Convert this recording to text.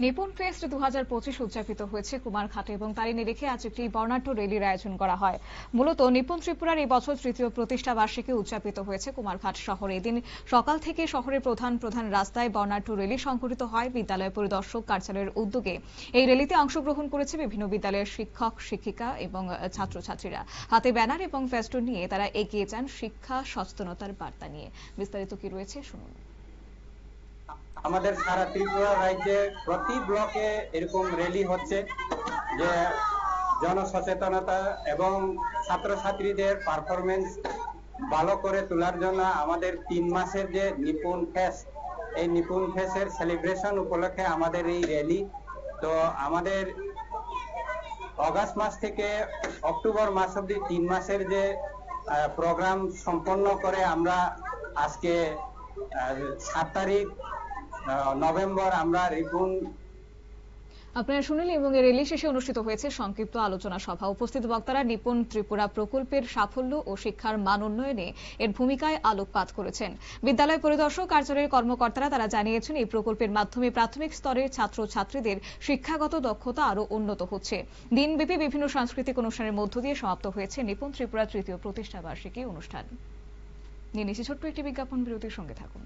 নিপুণ fest 2025 উদযাপিত হয়েছে কুমারঘাটে এবং তারই নিরিখে আজ একটি বর্ণাঢ্য র্যালির আয়োজন করা হয়। মূলত নিপুণ ত্রিপুরার এই বছর তৃতীয় প্রতিষ্ঠা বার্ষিকী উদযাপিত হয়েছে কুমারঘাট শহরে। এদিন সকাল থেকে শহরের প্রধান প্রধান রাস্তায় বর্ণাঢ্য র্যালি সংঘটিত হয় বিদ্যালয় পরিদর্শক কার্যালয়ের উদ্যোগে। এই র্যালিতে অংশগ্রহণ করেছে বিভিন্ন বিদ্যালয়ের শিক্ষক শিক্ষিকা এবং ছাত্রছাত্রীরা। হাতে ব্যানার এবং ফেস্টুন নিয়ে তারা এগিয়ে যান শিক্ষা সচেতনতার বার্তা নিয়ে। বিস্তারিত কি রয়েছে শুনুন। আমাদের সারা ত্রিপুরা রাজ্যে প্রতি ব্লকে এরকম র্যালি হচ্ছে, যে জনসচেতনতা এবং ছাত্রছাত্রীদের পারফরমেন্স ভালো করে তোলার জন্য আমাদের 3 মাসের যে নিপুণ ফেস্ট, এই নিপুণ ফেস্টের সেলিব্রেশন উপলক্ষে আমাদের এই র্যালি। তো আমাদের অগাস্ট মাস থেকে অক্টোবর মাস অব্দি 3 মাসের যে প্রোগ্রাম সম্পন্ন করে আমরা আজকে 7 তারিখ নভেম্বর আমরা রিপুন। আপনারা শুনলেন এবং এই র্যালি শেষে অনুষ্ঠিত হয়েছে সংক্ষিপ্ত আলোচনা সভা। উপস্থিত বক্তারা নিপুণ ত্রিপুরা প্রকল্পের সাফল্য ও শিক্ষার মান উন্নয়নে এর ভূমিকায় আলোকপাত করেছেন। বিদ্যালয় পরিদর্শক কার্যালয়ের কর্মকর্তারা তারা জানিয়েছেন এই প্রকল্পের মাধ্যমে প্রাথমিক স্তরের ছাত্রছাত্রীদের শিক্ষাগত দক্ষতা আরও উন্নত হচ্ছে। দিনব্যাপী বিভিন্ন সাংস্কৃতিক অনুষ্ঠানের মধ্য দিয়ে সমাপ্ত হয়েছে নিপুণ ত্রিপুরা তৃতীয় প্রতিষ্ঠা বার্ষিকী অনুষ্ঠান। নিয়ে নিচ্ছি ছোট্ট একটি বিজ্ঞাপন বিরতির সঙ্গে থাকুন।